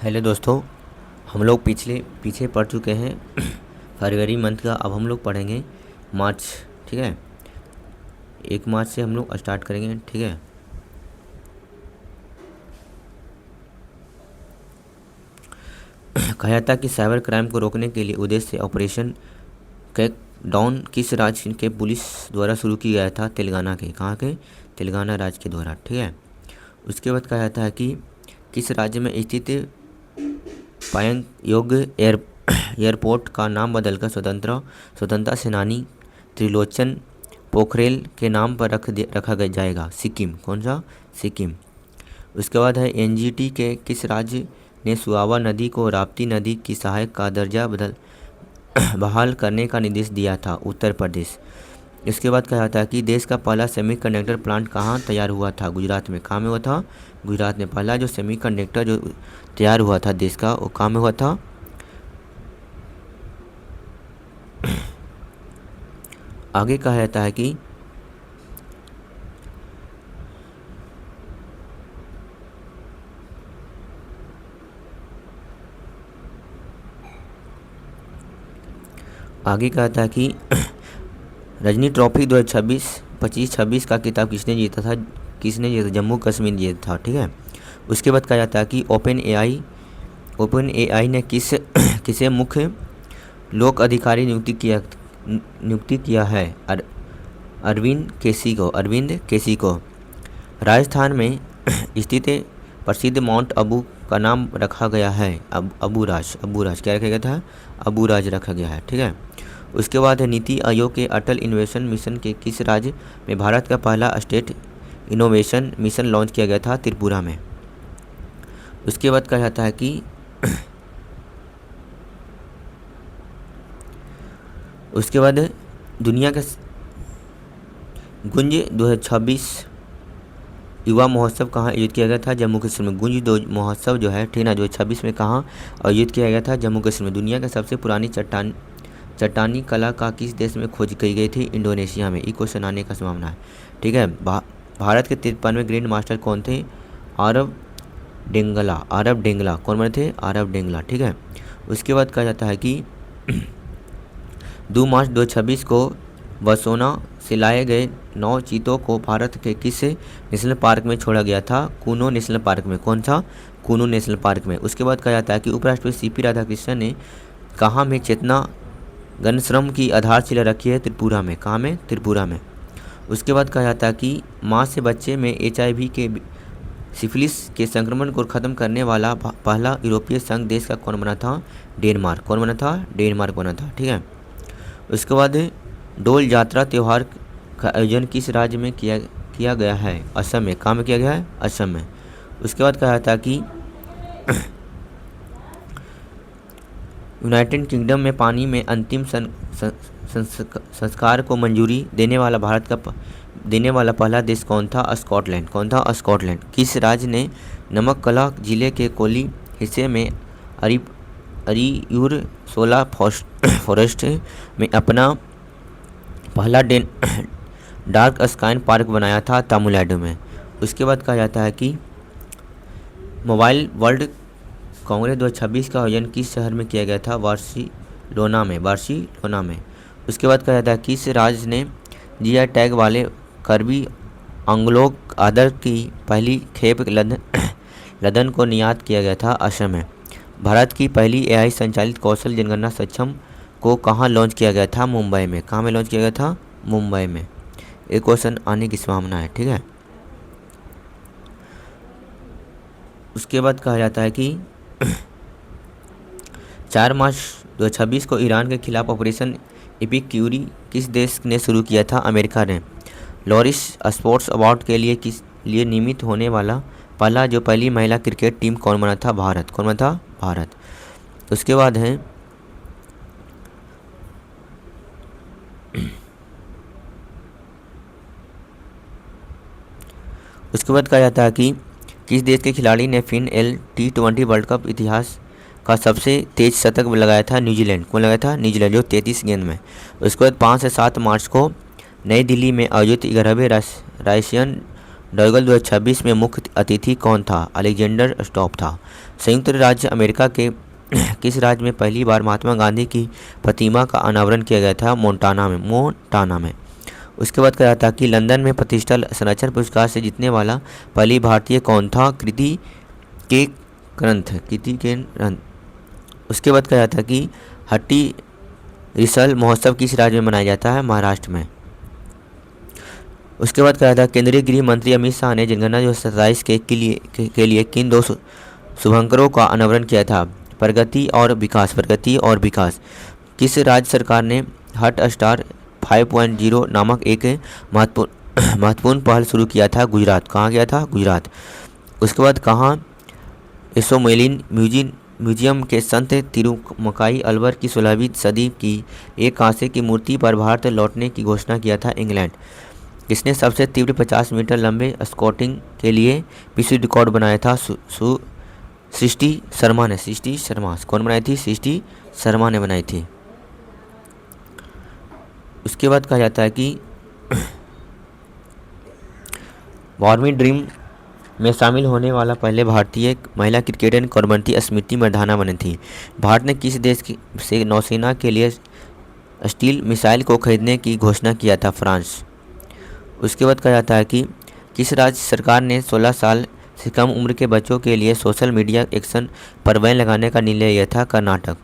Hello दोस्तों। हम लोग पीछे पढ़ चुके हैं फरवरी मंथ का। अब हम लोग पढ़ेंगे मार्च। ठीक है, 1 मार्च से हम लोग स्टार्ट करेंगे। ठीक है, कहा जाता है कि साइबर क्राइम को रोकने के लिए उद्देश्य से ऑपरेशन क्रैकडाउन किस राज्य के पुलिस द्वारा शुरू किया गया था? तेलंगाना के। कहाँ के? तेलंगाना राज्य के द्वारा। ठीक है, उसके बाद कहा जाता है कि किस राज्य में स्थित पायंग योग एयरपोर्ट का नाम बदलकर स्वतंत्रता सेनानी त्रिलोचन पोखरेल के नाम पर रखा जाएगा? सिक्किम। कौन सा? सिक्किम। उसके बाद है एनजीटी के किस राज्य ने सुआवा नदी को राप्ती नदी की सहायक का दर्जा बहाल करने का निर्देश दिया था? उत्तर प्रदेश। इसके बाद कहा जाता है कि देश का पहला सेमीकंडक्टर प्लांट कहाँ तैयार हुआ था? गुजरात में। कहाँ में हुआ था? गुजरात में। पहला जो सेमीकंडक्टर जो तैयार हुआ था देश का, वो कहाँ में हुआ था? आगे कहा जाता है कि रजनी ट्रॉफी 2026 का खिताब किसने जीता था? जम्मू कश्मीर जीता था। ठीक है, उसके बाद कहा जाता है कि ओपन एआई ने किसे मुख्य लोक अधिकारी नियुक्ति किया है? अरविंद केसी को। राजस्थान में स्थित प्रसिद्ध माउंट अबू का नाम रखा गया है अबू राज। क्या रखा गया था? अबू राज रखा गया है। ठीक है, उसके बाद है नीति आयोग के अटल इनोवेशन मिशन के किस राज्य में भारत का पहला स्टेट इनोवेशन मिशन लॉन्च किया गया था? त्रिपुरा में। उसके बाद कहा जाता है कि उसके बाद दुनिया का गुंज 2026 युवा महोत्सव कहाँ आयोजित किया गया था? जम्मू कश्मीर में। गुंज दो महोत्सव जो है, ठीक ना, 2026 में कहाँ आयोजित किया गया था? जम्मू कश्मीर में। दुनिया का सबसे पुरानी चट्टानी कला का किस देश में खोज की गई थी? इंडोनेशिया में। ये क्वेश्चन आने का संभावना है। ठीक है, भारत के 53वें ग्रैंड मास्टर कौन थे? आरब डेंगला। कौन बने थे? आरब डेंगला। ठीक है, उसके बाद कहा जाता है कि 2 मार्च 2026 को बसोना से लाए गए 9 चीतों को भारत के किस नेशनल पार्क में छोड़ा गया था? कूनो नेशनल पार्क में। कौन सा? कूनो नेशनल पार्क में। उसके बाद कहा जाता है कि उपराष्ट्रपति सीपी राधाकृष्णन ने कहाँ में चेतना गणश्रम की आधारशिला रखी है? त्रिपुरा में। कहाँ में? त्रिपुरा में। उसके बाद कहा जाता है कि माँ से बच्चे में HIV के सिफिलिस के संक्रमण को खत्म करने वाला पहला यूरोपीय संघ देश का कौन बना था? डेनमार्क। कौन बना था? डेनमार्क बना था। ठीक है, उसके बाद डोल यात्रा त्यौहार का आयोजन किस राज्य में किया गया है? असम में। कहाँ में किया गया है? असम में। उसके बाद कहा जाता है कि यूनाइटेड किंगडम में पानी में अंतिम संस्कार को मंजूरी देने वाला पहला देश कौन था? स्कॉटलैंड। कौन था? स्कॉटलैंड। किस राज्य ने नमक्कला जिले के कोली हिस्से में अरियूर सोला फॉरेस्ट में अपना पहला डार्क स्काई पार्क बनाया था? तमिलनाडु में। उसके बाद कहा जाता है कि मोबाइल वर्ल्ड कांग्रेस 2026 का आयोजन किस शहर में किया गया था? बार्सिलोना में। उसके बाद कहा जाता है किस राज्य ने GI टैग वाले करबी आंग्लोक आदर की पहली खेप लदन को निर्यात किया गया था? असम में। भारत की पहली AI संचालित कौशल जनगणना सक्षम को कहाँ लॉन्च किया गया था? मुंबई में। कहाँ में लॉन्च किया गया था? मुंबई में। एक क्वेश्चन आने की संभावना है। ठीक है, उसके बाद कहा जाता है कि 4 मार्च 2026 को ईरान के खिलाफ ऑपरेशन एपिक्यूरी किस देश ने शुरू किया था? अमेरिका ने। लॉरिस स्पोर्ट्स अवार्ड के लिए नियमित होने वाला पहली महिला क्रिकेट टीम कौन बना था? भारत। कौन बना था? भारत। उसके बाद है कहा जाता है कि किस देश के खिलाड़ी ने T20 वर्ल्ड कप इतिहास का सबसे तेज शतक लगाया था? न्यूजीलैंड। कौन लगाया था? न्यूजीलैंड, जो 33 गेंद में। उसके बाद 5 से 7 मार्च को नई दिल्ली में आयोजित 11वें राशियन डॉयगल 2026 में मुख्य अतिथि कौन था? अलेक्जेंडर स्टॉप था। संयुक्त राज्य अमेरिका के किस राज्य में पहली बार महात्मा गांधी की प्रतिमा का अनावरण किया गया था? मोंटाना में। उसके बाद कहा था कि लंदन में प्रतिष्ठा संरक्षण पुरस्कार से जीतने वाला पहली भारतीय कौन था? कृति के ग्रंथ। उसके बाद कहा था कि हट्टी रिसल महोत्सव किस राज्य में मनाया जाता है? महाराष्ट्र में। उसके बाद कहा था केंद्रीय गृह मंत्री अमित शाह ने जनगणना 2027 के लिए किन दो शुभंकरों का अनावरण किया था? प्रगति और विकास। किस राज्य सरकार ने हॉट स्टार 5.0 नामक एक महत्वपूर्ण पहल शुरू किया था? गुजरात। कहाँ गया था? गुजरात। उसके बाद कहाँ एसोमेलिन म्यूजियम के संत तिरुमकाई अल्वर की 16वीं सदी की एक कांसे की मूर्ति पर भारत लौटने की घोषणा किया था? इंग्लैंड। किसने सबसे तीव्र 50 मीटर लंबे स्क्वॉटिंग के लिए विश्व रिकॉर्ड बनाया था? सृष्टि शर्मा ने। कौन बनाई थी? सृष्टि शर्मा ने बनाई थी। उसके बाद कहा जाता है कि वार्मी ड्रीम में शामिल होने वाला पहले भारतीय महिला क्रिकेटर कौन थी? स्मृति मंधाना बनी थी। भारत ने किस देश से नौसेना के लिए स्टील मिसाइल को खरीदने की घोषणा किया था? फ्रांस। उसके बाद कहा जाता है कि किस राज्य सरकार ने 16 साल से कम उम्र के बच्चों के लिए सोशल मीडिया एक्शन पर बैन लगाने का निर्णय लिया था? कर्नाटक।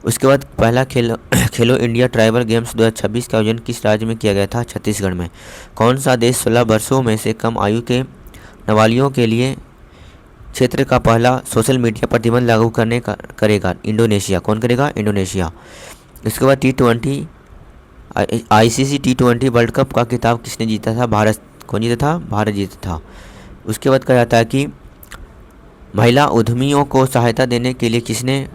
उसके बाद पहला खेलो इंडिया ट्राइबल गेम्स 2026 का आयोजन किस राज्य में किया गया था? छत्तीसगढ़ में। कौन सा देश 16 वर्षों में से कम आयु के नाबालिगों के लिए क्षेत्र का पहला सोशल मीडिया प्रतिबंध लागू करेगा? इंडोनेशिया। कौन करेगा? इंडोनेशिया। इसके बाद T20 ICC T20 world cup का खिताब किसने जीता था? भारत। कौन जीता था? भारत जीता था। उसके बाद कहा जाता है कि महिला उद्यमियों को सहायता देने के लिए किसने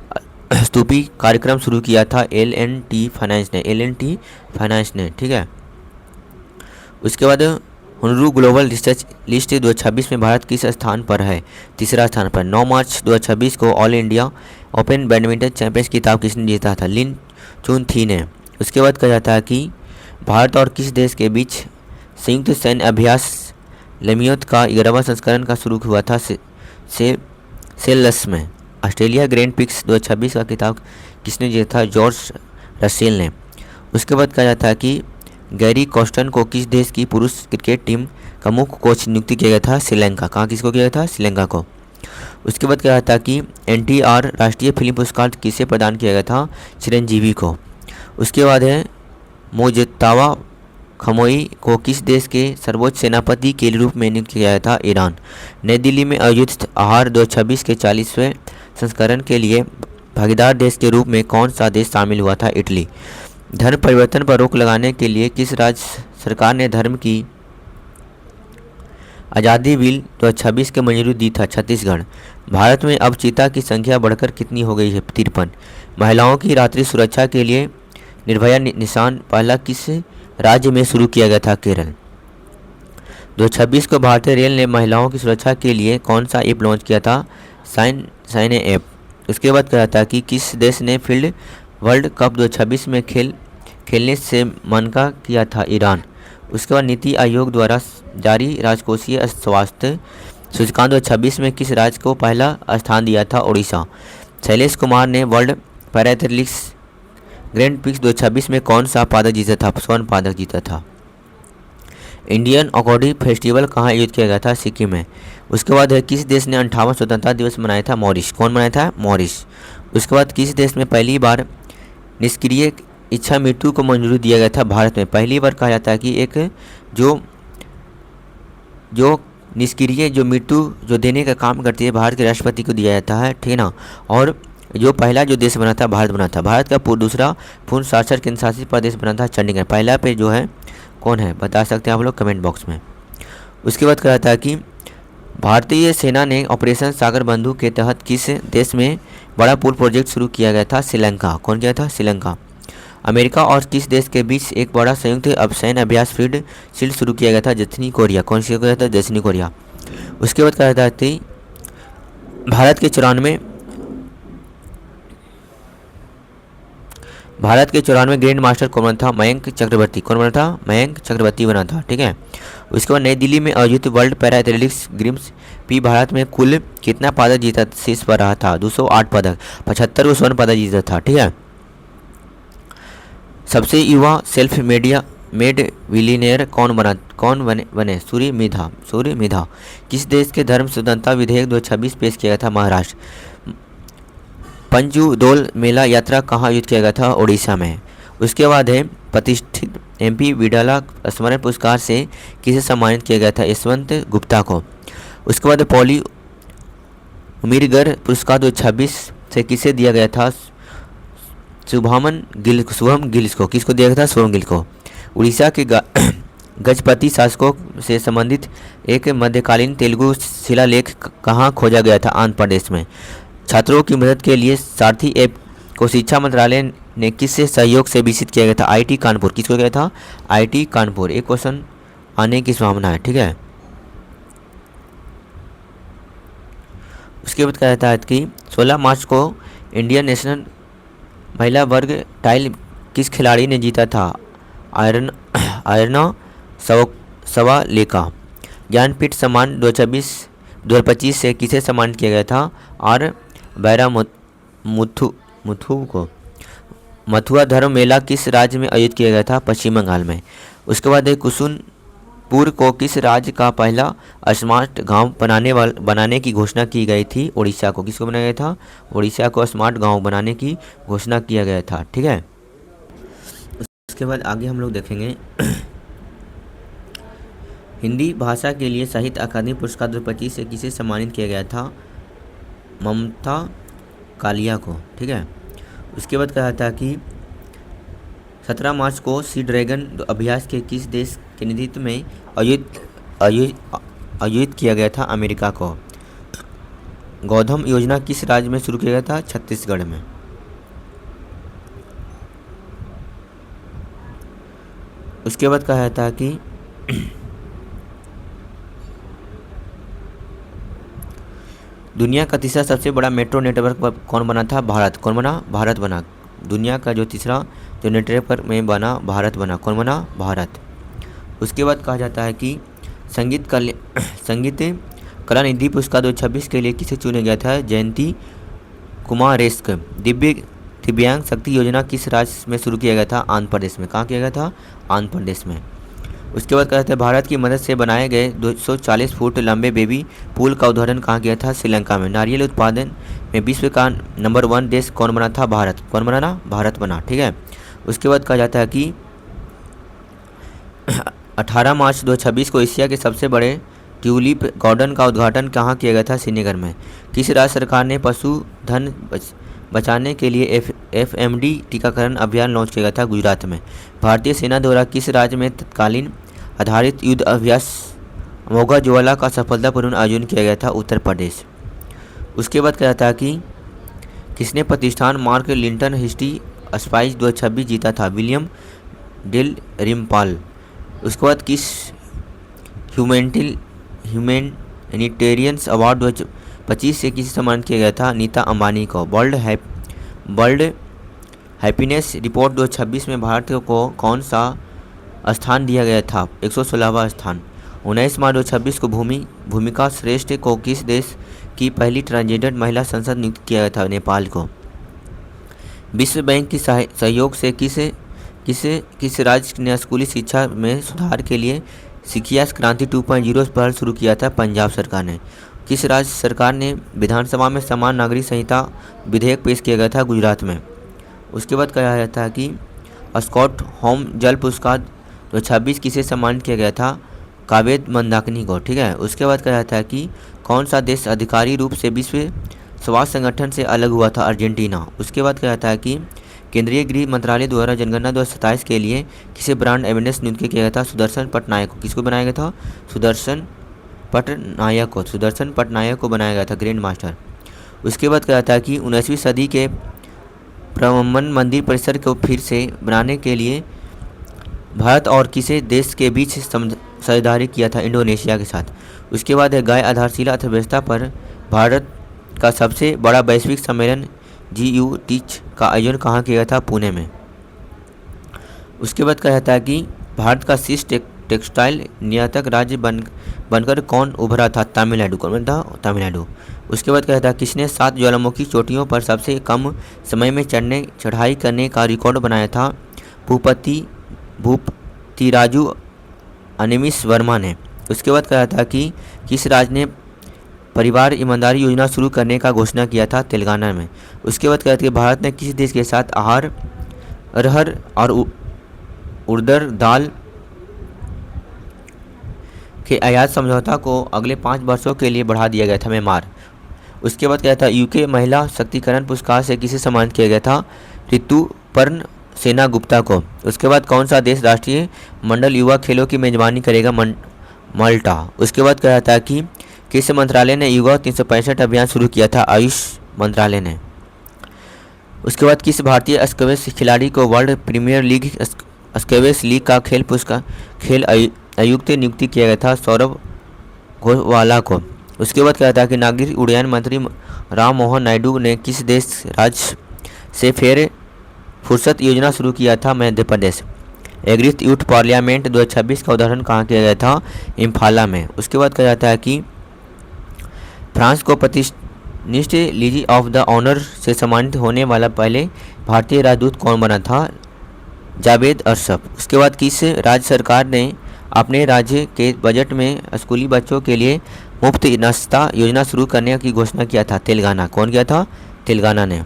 स्तूपी कार्यक्रम शुरू किया था? L&T फाइनेंस ने। ठीक है। उसके बाद हुनरू ग्लोबल रिसर्च लिस्ट 2026 में भारत किस स्थान पर है? तीसरा स्थान पर। 9 मार्च 2026 को all India open badminton champions खिताब किसने जीता था? लिन चुनथी ने। उसके बाद कहा जाता है कि भारत और किस देश के बीच संयुक्त सैन्य अभ्यास लेमियोत का 11वां संस्करण का शुरू हुआ था? सेलस में। ऑस्ट्रेलिया ग्रैंड प्रिक्स 2026 का खिताब किसने जीता था? जॉर्ज रसेल ने। उसके बाद कहा जाता है कि गैरी कॉस्टन को किस देश की पुरुष क्रिकेट टीम का मुख्य कोच नियुक्त किया गया था? श्रीलंका। कहाँ किसको किया गया था? श्रीलंका को। उसके बाद कहा जाता है कि NTR राष्ट्रीय फिल्म पुरस्कार किसे प्रदान किया गया था? चिरंजीवी को। उसके बाद है मोजतावा खमोई को किस देश के सर्वोच्च सेनापति के रूप में नियुक्त किया गया था? ईरान। नई दिल्ली में आयोजित आहार 2026 के 40वें संस्करण के लिए भागीदार देश के रूप में कौन सा देश शामिल हुआ था? इटली। धर्म परिवर्तन पर रोक लगाने के लिए किस राज्य सरकार ने धर्म की आज़ादी बिल 2026 के मंजूरी दी था? छत्तीसगढ़। भारत में अब चीता की संख्या बढ़कर कितनी हो गई है? 53। महिलाओं की रात्रि सुरक्षा के लिए निर्भया निशान पहला किस राज्य में शुरू किया गया था? केरल। 2026 को भारतीय रेल ने महिलाओं की सुरक्षा के लिए कौन सा ऐप लॉन्च किया था? Sign app. उसके बाद कहा था कि किस देश ने फील्ड वर्ल्ड कप 2026 में खेलने से मना किया था? ईरान। उसके बाद नीति आयोग द्वारा जारी राजकोषीय स्वास्थ्य सूचकांक 2026 में किस राज्य को पहला स्थान दिया था? ओडिशा। शैलेश कुमार ने world para athletics grand prix 2026 में कौन सा पदक जीता था? स्वर्ण पदक जीता था। इंडियन अकॉर्डी फेस्टिवल कहाँ आयोजित किया गया था? सिक्किम में। उसके बाद है किस देश ने 58वां स्वतंत्रता दिवस मनाया था? मॉरिस। कौन मनाया था? मॉरिस। उसके बाद किस देश में पहली बार निष्क्रिय इच्छा मृत्यु को मंजूरी दिया गया था? भारत में। पहली बार कहा जाता है कि एक जो निष्क्रिय जो मृत्यु जो देने का काम करती है भारत के राष्ट्रपति को दिया जाता है। ठीक है ना। और जो पहला जो देश बना था भारत बना था। भारत का दूसरा पूर्ण साक्षर केंद्र शासित प्रदेश बना था चंडीगढ़। पहला पे जो है कौन है बता सकते हैं आप लोग कमेंट बॉक्स में। उसके बाद कहा था कि भारतीय सेना ने ऑपरेशन सागर बंधु के तहत किस देश में बड़ा पुल प्रोजेक्ट शुरू किया गया था? श्रीलंका। कौन किया था? श्रीलंका। अमेरिका और किस देश के बीच एक बड़ा संयुक्त सैन्य अभ्यास फील्ड शील्ड शुरू किया गया था? दक्षिणी कोरिया। कौन सी गया था? दक्षिणी कोरिया। उसके बाद कहा था कि भारत के 94 ग्रैंड मास्टर कौन बना था? मयंक चक्रवर्ती। कौन बना था? मयंक चक्रवर्ती बना था। ठीक है। उसके बाद नई दिल्ली में आयोजित वर्ल्ड पैरा एथलेटिक्स गेम्स भी भारत में कुल कितना पदक जीता शीर्ष पर रहा था? 208 पदक, 75 स्वर्ण पदक जीता था। ठीक है। सबसे युवा सेल्फ मेड विलीनियर कौन बने? सूर्य मेधा। किस देश के धर्म स्वतंत्रता विधेयक 2026 पेश किया गया था? महाराष्ट्र। पंजुदोल मेला यात्रा कहाँ आयोजित किया गया था? ओडिशा में। उसके बाद है प्रतिष्ठित MP बिड़ला स्मरण पुरस्कार से किसे सम्मानित किया गया था? यशवंत गुप्ता को। उसके बाद पॉली उमीरगर पुरस्कार 2026 से किसे दिया गया था? शुभम गिल को। किसको दिया गया था? शुभम गिल को। उड़ीसा के गजपति शासकों से संबंधित एक मध्यकालीन तेलुगु शिलालेख कहाँ खोजा गया था? आंध्र प्रदेश में। छात्रों की मदद के लिए सारथी ऐप को शिक्षा मंत्रालय ने किससे सहयोग से विकसित किया गया था? IIT कानपुर। किसको गया था? IIT कानपुर। एक क्वेश्चन आने की संभावना है। ठीक है। उसके बाद क्या कहता है कि 16 मार्च को इंडियन नेशनल महिला वर्ग टाइल किस खिलाड़ी ने जीता था? आयरना सवालेका। ज्ञानपीठ सम्मान 2025 से किसे सम्मानित किया गया था? R बैरा मुथु को। मथुरा धर्म मेला किस राज्य में आयोजित किया गया था? पश्चिम बंगाल में। उसके बाद कुसुमपुर को किस राज्य का पहला स्मार्ट गांव बनाने की घोषणा की गई थी? उड़ीसा को। किसको बनाया गया था? उड़ीसा को स्मार्ट गांव बनाने की घोषणा किया गया था। ठीक है। उसके बाद आगे हम लोग देखेंगे हिंदी भाषा के लिए साहित्य अकादमी पुरस्कार 2025 से किसे सम्मानित किया गया था? ममता कालिया को। ठीक है। उसके बाद कहा था कि 17 मार्च को सी ड्रैगन अभ्यास के किस देश के नेतृत्व में आयोजित किया गया था? अमेरिका को। गौधम योजना किस राज्य में शुरू किया गया था? छत्तीसगढ़ में। उसके बाद कहा था कि दुनिया का तीसरा सबसे बड़ा मेट्रो नेटवर्क कौन बना था? भारत। कौन बना? भारत बना। दुनिया का जो तीसरा जो नेटवर्क में बना, भारत बना। कौन बना? भारत। उसके बाद कहा जाता है कि संगीत कला निधि पुरस्कार 2026 के लिए किसे चुना गया था? जयंती कुमारेस्क। दिव्यांग शक्ति योजना किस राज्य में शुरू किया गया था? आंध्र प्रदेश में। कहाँ किया गया था? आंध्र प्रदेश में। उसके बाद कहते हैं भारत की मदद से बनाए गए 240 फुट लंबे बेबी पुल का उद्घाटन कहाँ किया था? श्रीलंका में। नारियल उत्पादन में विश्व का नंबर 1 देश कौन बना था? भारत। कौन बना ना? भारत बना। ठीक है। उसके बाद कहा जाता है कि 18 मार्च 2026 को एशिया के सबसे बड़े ट्यूलिप गार्डन का उद्घाटन कहाँ किया गया था? श्रीनगर में। किस राज्य सरकार ने पशुधन बचाने के लिए FMD टीकाकरण अभियान लॉन्च किया गया था? गुजरात में। भारतीय सेना द्वारा किस राज्य में तत्कालीन आधारित युद्ध अभ्यास मोगा ज्वाला का सफलतापूर्ण आयोजन किया गया था? उत्तर प्रदेश। उसके बाद कहता है कि किसने प्रतिष्ठान मार्क लिंटन हिस्ट्री स्पाइस 2026 जीता था? विलियम डेल रिम्पाल। उसके बाद किस ह्यूमैनिटेरियंस अवार्ड 2025 से किसे सम्मानित किया गया था? नीता अंबानी को। वर्ल्ड हैप्पीनेस रिपोर्ट 2026 में भारत को कौन सा स्थान दिया गया था? 116वां स्थान। 19 मार्च 2026 को भूमिका श्रेष्ठ को किस देश की पहली ट्रांसजेंडर महिला संसद नियुक्त किया गया था? नेपाल को। विश्व बैंक की सहयोग से किस राज्य ने स्कूली शिक्षा में सुधार के लिए शिक्षा क्रांति 2.0 पहल शुरू किया था? पंजाब सरकार ने। किस राज्य सरकार ने विधानसभा में समान नागरिक संहिता विधेयक पेश किया गया था? गुजरात में। उसके बाद कहा जाता है कि स्कॉट होम जल पुरस्कार 2026 किसे सम्मानित किया गया था? कावेद मंदाकिनी को। ठीक है। उसके बाद कहा जाता है कि कौन सा देश आधिकारिक रूप से विश्व स्वास्थ्य संगठन से अलग हुआ था? अर्जेंटीना। उसके बाद कहा जाता है कि केंद्रीय गृह मंत्रालय द्वारा जनगणना 2027 के लिए किसे ब्रांड एवेंडर्स नियुक्त किया गया था? सुदर्शन पटनायक को। किसको बनाया गया था? सुदर्शन पटनायक को बनाया गया था ग्रैंड मास्टर। उसके बाद कहा जाता है कि 19वीं सदी के ब्रह्मन मंदिर परिसर को फिर से बनाने के लिए भारत और किसे देश के बीच साझेदारी किया था? इंडोनेशिया के साथ। उसके बाद है गाय आधारशिला अर्थव्यवस्था पर भारत का सबसे बड़ा वैश्विक सम्मेलन GU टीच का आयोजन कहाँ किया गया था? पुणे में। उसके बाद कहा जाता है कि भारत का शीर्ष टेक्सटाइल निर्यातक राज्य बनकर कौन उभरा था? तमिलनाडु। कौन था? तमिलनाडु। उसके बाद कहा जाता है किसने 7 ज्वालामुखी चोटियों पर सबसे कम समय में चढ़ाई करने का रिकॉर्ड बनाया था? भूपतिराजु अनिमिष वर्मा ने। उसके बाद कहा जाता है कि किस राज्य ने परिवार ईमानदारी योजना शुरू करने का घोषणा किया था? तेलंगाना में। उसके बाद कहा जाता है कि भारत ने किस देश के साथ अरहर और उड़द दाल के आयात समझौता को अगले 5 वर्षों के लिए बढ़ा दिया गया था? म्यांमार। उसके बाद क्या था? यूके महिला शक्तिकरण पुरस्कार से किसे सम्मानित किया गया था? ऋतुपर्ण सेना गुप्ता को। उसके बाद कौन सा देश राष्ट्रीय मंडल युवा खेलों की मेजबानी करेगा? माल्टा। उसके बाद कहा जाता है कि किस मंत्रालय ने युवा 365 अभियान शुरू किया था? आयुष मंत्रालय ने। उसके बाद किस भारतीय स्क्वैश खिलाड़ी को world premier league squash league का खेल आयुक्त नियुक्ति किया गया था? सौरभ घोषवाला को। उसके बाद क्या था कि नागरिक उड्डयन मंत्री राम मोहन नायडू ने किस देश राज्य से फेर फुर्सत योजना शुरू किया था? मध्य प्रदेश। एग्रीथ यूथ पार्लियामेंट 2026 का उदाहरण कहाँ किया गया था? इम्फाला में। उसके बाद कहा जाता है कि फ्रांस को प्रतिष्ठित लीजी ऑफ द ऑनर से सम्मानित होने वाला पहले भारतीय राजदूत कौन बना था? जावेद अशरफ। उसके बाद किस राज्य सरकार ने अपने राज्य के बजट में स्कूली बच्चों के लिए मुफ्त नाश्ता योजना शुरू करने की घोषणा किया था? तेलंगाना। कौन किया था? तेलंगाना ने।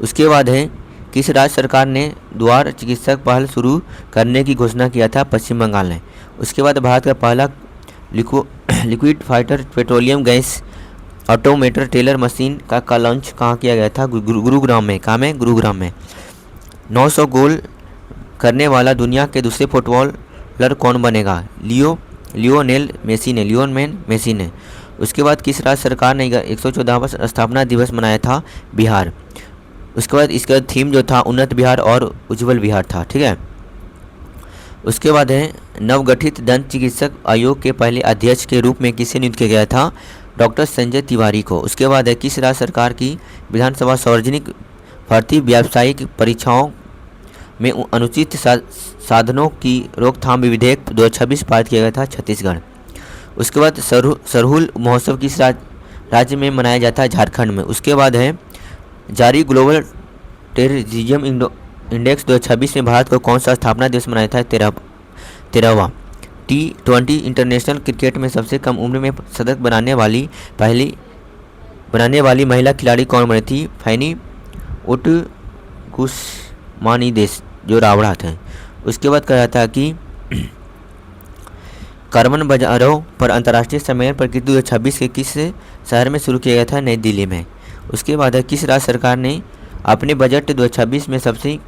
उसके बाद है किस राज्य सरकार ने द्वार चिकित्सक पहल शुरू करने की घोषणा किया था? पश्चिम बंगाल ने। उसके बाद भारत का पहला liquid fighter petroleum gas automated teller machine का लॉन्च कहाँ किया गया था? गुरुग्राम में। कहाँ में? गुरुग्राम में। 900 गोल करने वाला दुनिया के दूसरे फुटबॉलर कौन बनेगा? लियोनेल मेसी ने। उसके बाद किस राज्य सरकार ने 114वां स्थापना दिवस मनाया था? बिहार। उसके बाद इसका थीम जो था उन्नत बिहार और उज्जवल बिहार था। ठीक है। उसके बाद है नवगठित दंत चिकित्सक आयोग के पहले अध्यक्ष के रूप में किसे नियुक्त किया गया था? डॉक्टर संजय तिवारी को। उसके बाद है किस राज्य सरकार की विधानसभा सार्वजनिक भर्ती व्यावसायिक परीक्षाओं में अनुचित साधनों की रोकथाम विधेयक 2026 पारित किया गया था? छत्तीसगढ़। उसके बाद सरहुल महोत्सव किस राज्य में मनाया जाता है? झारखंड में। उसके बाद है जारी ग्लोबल टेररिज्म इंडेक्स 2026 में भारत को कौन सा स्थापना दिवस मनाया था? 13वां। T20 इंटरनेशनल क्रिकेट में सबसे कम उम्र में शतक बनाने वाली महिला खिलाड़ी कौन बनी थी? फैनी उटगुस्मानीदेस जो रावड़ा थे। उसके बाद कहा जाता है कि कार्बन बाजारों पर अंतर्राष्ट्रीय सम्मेलन प्रकृति 2026 के किस शहर में शुरू किया गया था? नई दिल्ली में। उसके बाद है किस राज्य सरकार ने अपने बजट 2026 में सबसे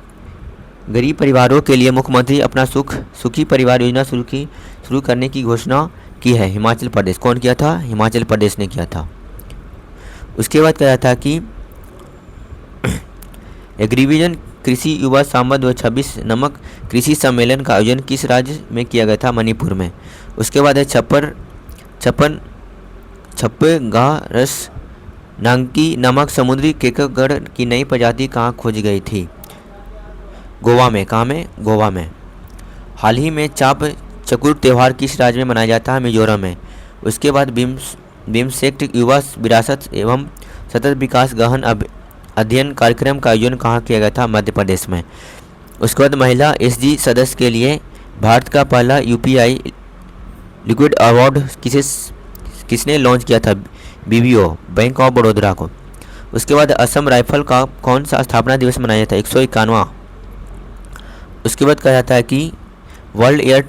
गरीब परिवारों के लिए मुख्यमंत्री अपना सुखी परिवार योजना शुरू करने की घोषणा की है? हिमाचल प्रदेश। कौन किया था? हिमाचल प्रदेश ने किया था। उसके बाद कहा था कि एग्रीविजन कृषि युवा संवाद 2026 नामक कृषि सम्मेलन का आयोजन किस राज्य में किया गया था? मणिपुर में। उसके बाद है छप्पेगारस नांकी नामक समुद्री केकड़ की नई प्रजाति कहाँ खोजी गई थी? गोवा में। कहाँ में? गोवा में। हाल ही में चाप चकुर त्यौहार किस राज्य में मनाया जाता है? मिजोरम में। उसके बाद बिम्स्टेक युवा विरासत एवं सतत विकास गहन अध्ययन कार्यक्रम का आयोजन कहाँ किया गया था? मध्य प्रदेश में। उसके बाद महिला एसजी सदस्य के लिए भारत का पहला यूपीआई लिक्विड अवार्ड किसने लॉन्च किया था? बीबीओ बैंक ऑफ बड़ौदा को। उसके बाद असम राइफल का कौन सा स्थापना दिवस मनाया जाता है? 151वां। उसके बाद कहा जाता है कि वर्ल्ड एयर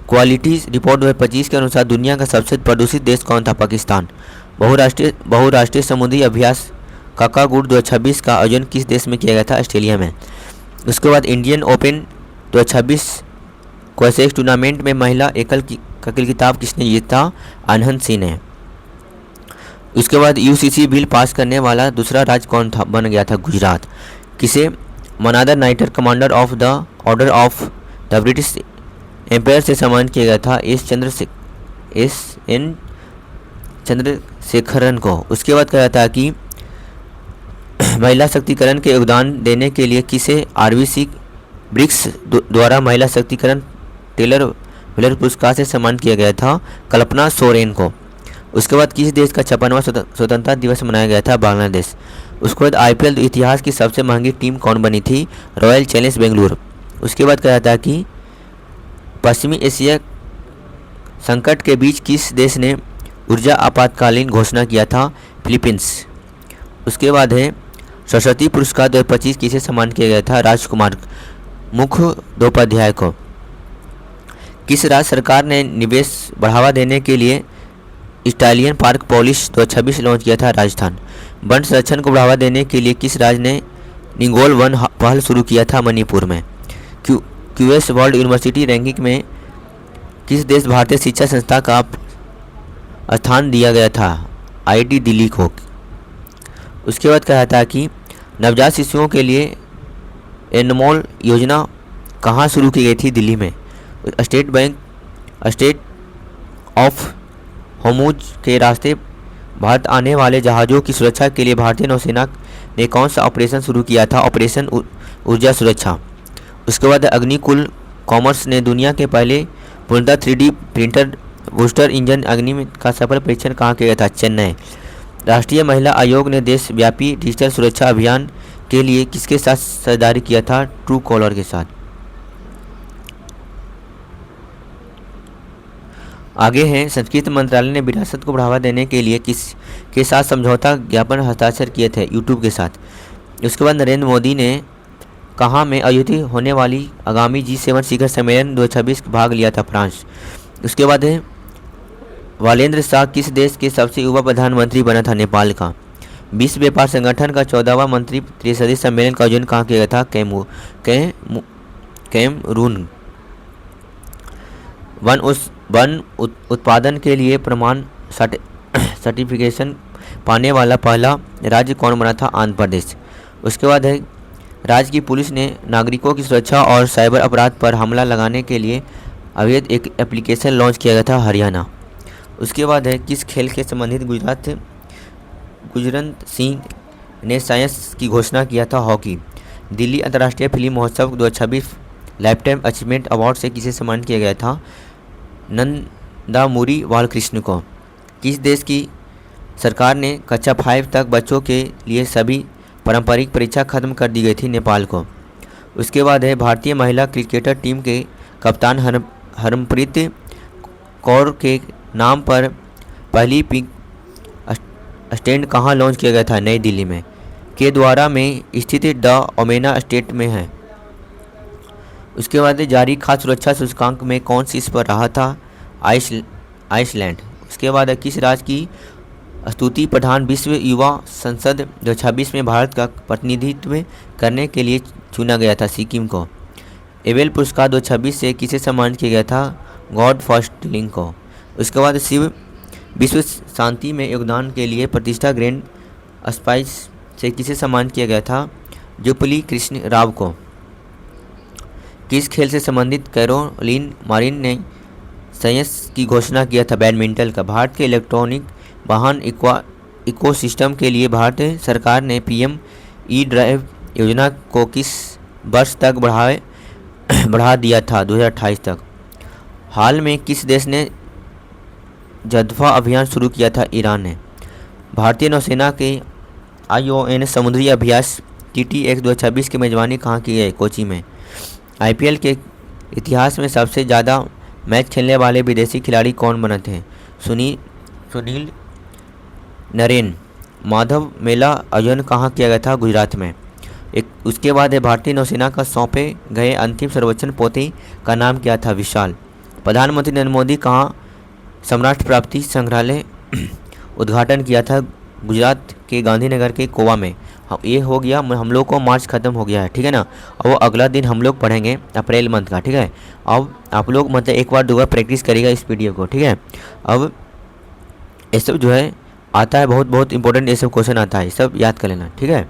क्वालिटी रिपोर्ट 2025 के अनुसार दुनिया का सबसे प्रदूषित देश कौन था? पाकिस्तान। बहुराष्ट्रीय समुद्री अभ्यास काकागुड़ 2026 का आयोजन किस देश में किया गया था? ऑस्ट्रेलिया में। उसके बाद इंडियन ओपन 2026 क्वेसेक्स टूर्नामेंट में महिला एकल खिताब किसने जीता? अनहद सिंह ने। उसके बाद यूसीसी बिल पास करने वाला दूसरा राज्य कौन था? बन गया था गुजरात। किसे मनादर knight commander of the order of the British Empire से सम्मानित किया गया था? एस.एन. चंद्रशेखरन को। उसके बाद कहा जाता है कि महिला शक्तिकरण के योगदान देने के लिए किसे आरबीसी ब्रिक्स द्वारा महिला शक्तिकरण टेलर व्हीलर पुरस्कार से सम्मानित किया गया था कल्पना सोरेन को। उसके बाद किस देश का 56वां स्वतंत्रता दिवस मनाया गया था? बांग्लादेश। उसके बाद आईपीएल इतिहास की सबसे महंगी टीम कौन बनी थी? Royal challenge Bengaluru. उसके बाद कहा था कि पश्चिमी एशिया संकट के बीच किस देश ने ऊर्जा आपातकालीन घोषणा किया था? फिलीपींस। उसके बाद है सरस्वती पुरस्कार 2025 किसे सम्मानित किया गया था? राजकुमार मुखोपाध्याय को। किस राज्य सरकार ने निवेश बढ़ावा देने के लिए इटालियन पार्क पॉलिश 2026 लॉन्च किया था? राजस्थान। वन संरक्षण को बढ़ावा देने के लिए किस राज्य ने निगोल वन पहल शुरू किया था? मणिपुर में। क्यूएस वर्ल्ड यूनिवर्सिटी रैंकिंग में किस देश भारतीय शिक्षा संस्था का स्थान दिया गया था? आईआईटी दिल्ली को। उसके बाद कहा था कि नवजात शिशुओं के लिए एनमोल योजना कहाँ शुरू की गई थी? दिल्ली में। स्टेट ऑफ होर्मुज के रास्ते भारत आने वाले जहाज़ों की सुरक्षा के लिए भारतीय नौसेना ने कौन सा ऑपरेशन शुरू किया था? ऑपरेशन ऊर्जा सुरक्षा। उसके बाद अग्निकुल कॉमर्स ने दुनिया के पहले पूर्णतः 3D प्रिंटर बूस्टर इंजन अग्नि का सफल परीक्षण कहाँ किया था? चेन्नई। राष्ट्रीय महिला आयोग ने देशव्यापी डिजिटल सुरक्षा अभियान के लिए किसके साथ साझेदारी किया था? ट्रू कॉलर के साथ। आगे हैं संस्कृति मंत्रालय ने विरासत को बढ़ावा देने के लिए किस के साथ समझौता ज्ञापन हस्ताक्षर किए थे? यूट्यूब के साथ। उसके बाद नरेंद्र मोदी ने कहाँ में आयोजित होने वाली आगामी G7 शिखर सम्मेलन 2026 भाग लिया था? फ्रांस। उसके बाद है वालेंद्र शाह किस देश के सबसे युवा प्रधानमंत्री बना था? नेपाल का। विश्व व्यापार संगठन का 14वां मंत्री त्रिसदीय सम्मेलन का आयोजन कहाँ किया गया था? कैमरून। वन उत्पादन के लिए प्रमाण सर्टिफिकेशन पाने वाला पहला राज्य कौन बना था? आंध्र प्रदेश। उसके बाद है राज्य की पुलिस ने नागरिकों की सुरक्षा और साइबर अपराध पर हमला लगाने के लिए अवैध एक एप्लीकेशन लॉन्च किया गया था? हरियाणा। उसके बाद है किस खेल के संबंधित गुजरंत सिंह ने साइंस की घोषणा किया था? हॉकी। दिल्ली अंतर्राष्ट्रीय फिल्म महोत्सव 2026 लाइफटाइम अचीवमेंट अवार्ड से किसे सम्मानित किया गया था? नंदामुरी बालकृष्ण को। किस देश की सरकार ने कक्षा 5 तक बच्चों के लिए सभी पारंपरिक परीक्षा खत्म कर दी गई थी? नेपाल को। उसके बाद है भारतीय महिला क्रिकेटर टीम के कप्तान हरमनप्रीत कौर के नाम पर पहली पिंक स्टैंड कहाँ लॉन्च किया गया था? नई दिल्ली में। के द्वारा में स्थित द ओमेना स्टेट में है। उसके बाद जारी खाद्य सुरक्षा सूचकांक में कौन सी इस पर रहा था? आइसलैंड। उसके बाद किस राज्य की स्तुति प्रधान विश्व युवा संसद 2026 में भारत का प्रतिनिधित्व करने के लिए चुना गया था? सिक्किम को। एबेल पुरस्कार 2026 से किसे सम्मानित किया गया था? गॉड फॉस्टिलिंग को। उसके बाद विश्व शांति में योगदान के लिए प्रतिष्ठा ग्रैंड स्पाइस से किसे सम्मानित किया गया था? जुबली कृष्ण राव को। किस खेल से संबंधित कैरोलिन मारिन ने साइंस की घोषणा किया था? बैडमिंटन का। भारत के इलेक्ट्रॉनिक वाहन इकोसिस्टम के लिए भारत सरकार ने पीएम ई ड्राइव योजना को किस वर्ष तक बढ़ा दिया था? 2028 तक। हाल में किस देश ने जदफा अभियान शुरू किया था? ईरान ने। भारतीय नौसेना के ION समुद्री अभ्यास TTX 2026 की मेजबानी कहाँ की है? कोची में। IPL के इतिहास में सबसे ज़्यादा मैच खेलने वाले विदेशी खिलाड़ी कौन बने थे? सुनील नरेन। माधव मेला आयोजन कहाँ किया गया था? गुजरात में। उसके बाद है भारतीय नौसेना का सौंपे गए अंतिम सर्वेक्षण पोथी का नाम क्या था? विशाल। प्रधानमंत्री नरेंद्र मोदी कहाँ सम्राट प्राप्ति संग्रहालय उद्घाटन किया था? गुजरात के गांधीनगर के कोवा में। ये हो गया, हम लोग को मार्च ख़त्म हो गया है, ठीक है ना। अब वो अगला दिन हम लोग पढ़ेंगे अप्रैल मंथ का, ठीक है। अब आप लोग मतलब एक बार 2 बार प्रैक्टिस करिएगा इस PDF को, ठीक है। अब ये सब जो है आता है, बहुत बहुत इंपॉर्टेंट ये सब क्वेश्चन आता है, सब याद कर लेना, ठीक है।